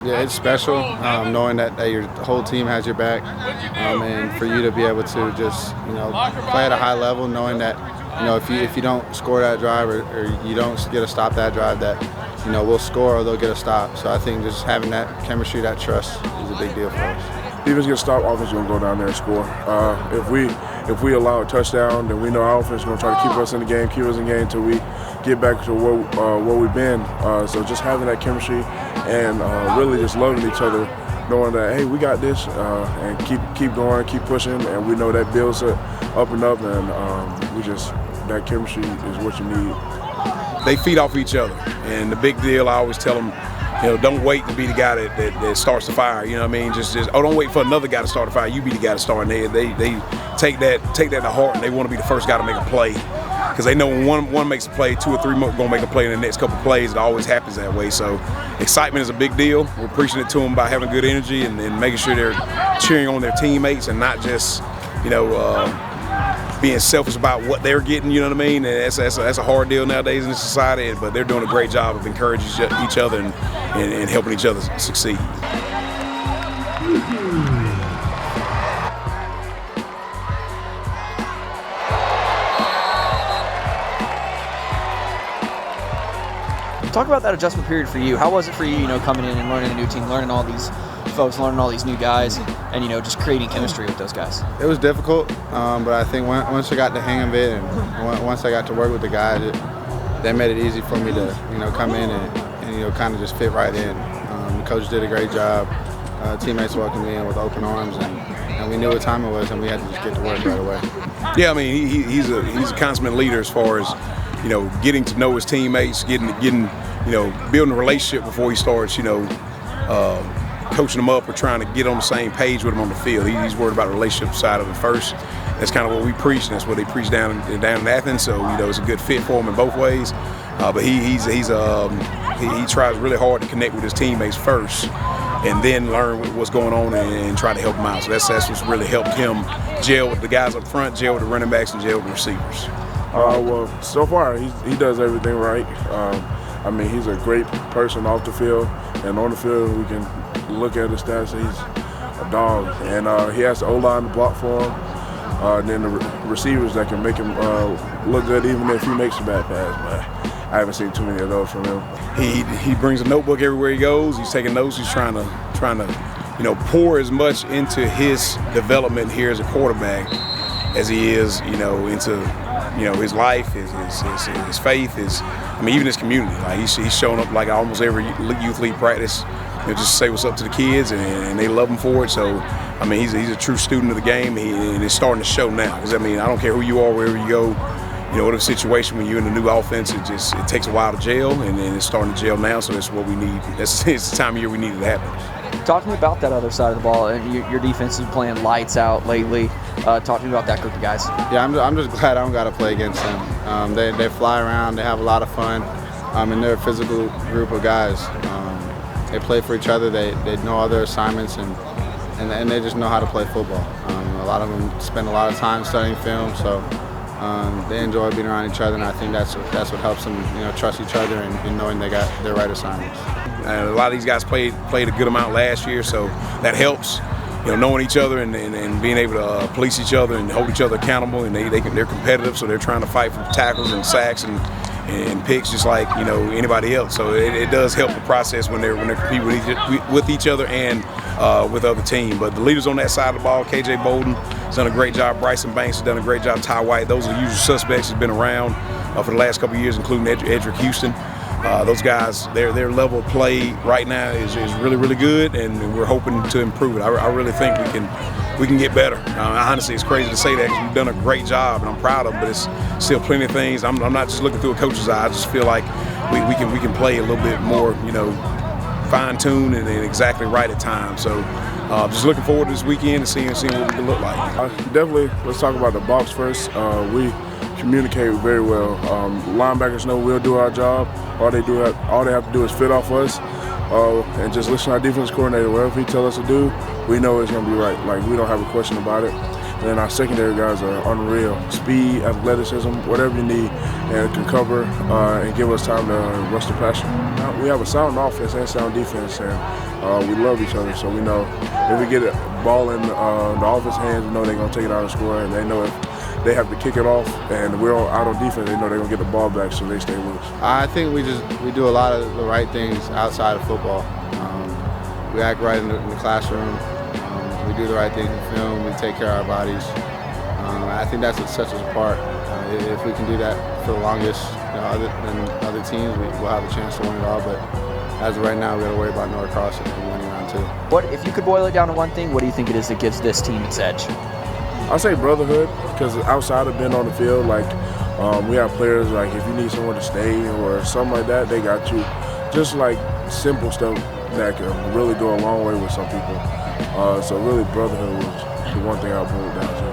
Yeah, it's special knowing that your whole team has your back, and for you to be able to just play at a high level, knowing that if you don't score that drive or you don't get to stop that drive, that we'll score or they'll get a stop. So I think just having that chemistry, that trust, is a big deal for us. Defense gets stopped, offense is going to go down there and score. If we allow a touchdown, then we know our offense is going to try to keep us in the game, until we get back to where we've been. So just having that chemistry and really just loving each other, knowing that, hey, we got this, and keep going, keep pushing, and we know that builds up and up, and that chemistry is what you need. They feed off each other, and the big deal, I always tell them, don't wait to be the guy that starts the fire. You know what I mean? Just don't wait for another guy to start the fire. You be the guy to start, and they take that to heart, and they want to be the first guy to make a play. Because they know when one makes a play, 2 or 3 more going to make a play in the next couple plays. It always happens that way. So excitement is a big deal. We're preaching it to them by having good energy and making sure they're cheering on their teammates and not just, being selfish about what they're getting. You know what I mean? And that's a hard deal nowadays in this society. But they're doing a great job of encouraging each other and helping each other succeed. Talk about that adjustment period for you. How was it for you, coming in and learning a new team, learning all these folks, learning all these new guys, and, just creating chemistry with those guys? It was difficult, but I think once I got the hang of it and once I got to work with the guys, that made it easy for me to, come in and kind of just fit right in. The coach did a great job. Teammates welcomed me in with open arms, and we knew what time it was, and we had to just get to work right away. Yeah, I mean, he's a consummate leader as far as, getting to know his teammates, building a relationship before he starts, coaching them up or trying to get on the same page with them on the field. He's worried about the relationship side of it first. That's kind of what we preach, and that's what they preach down in Athens. So it's a good fit for him in both ways. But he tries really hard to connect with his teammates first, and then learn what's going on and try to help them out. So that's what's really helped him gel with the guys up front, gel with the running backs, and gel with the receivers. Well, so far he does everything right. He's a great person off the field, and on the field we can look at his stats. He's a dog, and he has the O-line to block for him. Then the receivers that can make him look good, even if he makes a bad pass. But I haven't seen too many of those from him. He brings a notebook everywhere he goes. He's taking notes. He's trying to pour as much into his development here as a quarterback as he is, into his life, his faith, even his community. Like he's showing up like almost every youth league practice, just say what's up to the kids, and they love him for it. So, he's a true student of the game, and it's starting to show now. Because I don't care who you are, wherever you go, whatever situation when you're in a new offense, it takes a while to gel, and it's starting to gel now. So that's what we need. It's the time of year we need it to happen. Talk to me about that other side of the ball. And your defense is playing lights out lately. Talk to me about that group of guys. Yeah, I'm just glad I don't got to play against them. They fly around, they have a lot of fun, and they're a physical group of guys. They play for each other, they know all their assignments, and they just know how to play football. A lot of them spend a lot of time studying film, so they enjoy being around each other, and I think that's what helps them trust each other and knowing they got their right assignments. A lot of these guys played a good amount last year, so that helps. Knowing each other and being able to police each other and hold each other accountable, and they're competitive, so they're trying to fight for tackles and sacks and picks just like anybody else. So it does help the process when they're competing with each other and with other teams. But the leaders on that side of the ball, KJ Bolden has done a great job. Bryson Banks has done a great job. Ty White, those are the usual suspects that's been around for the last couple of years, including Edric Houston. Those guys, their level of play right now is really, really good, and we're hoping to improve it. I really think we can get better. Honestly, it's crazy to say that because we've done a great job, and I'm proud of them, but it's still plenty of things. I'm not just looking through a coach's eye. I just feel like we can play a little bit more, fine-tuned and exactly right at times. So just looking forward to this weekend and seeing what we can look like. Definitely, let's talk about the box first. We communicate very well. Linebackers know we'll do our job. All they have to do is fit off us. and just listen to our defense coordinator. Whatever he tells us to do, we know it's going to be right. Like, we don't have a question about it. And then our secondary guys are unreal. Speed, athleticism, whatever you need, and can cover and give us time to rush the passer. We have a sound offense and sound defense, and we love each other. So we know if we get a ball in the offense hands, we know they're going to take it out and score. And they know if they have to kick it off and we're out on defense, they know they're going to get the ball back, so they stay loose. I think we do a lot of the right things outside of football. We act right in the classroom. We do the right things in film. We take care of our bodies. I think that's what sets us apart. If we can do that for the longest, other than other teams, we'll have a chance to win it all. But as of right now, we got to worry about Norcross and winning round 2. What if you could boil it down to one thing? What do you think it is that gives this team its edge? I say brotherhood, because outside of being on the field, like we have players like if you need someone to stay or something like that, they got you. Just like simple stuff that can really go a long way with some people. So really, brotherhood was the one thing I boiled down to.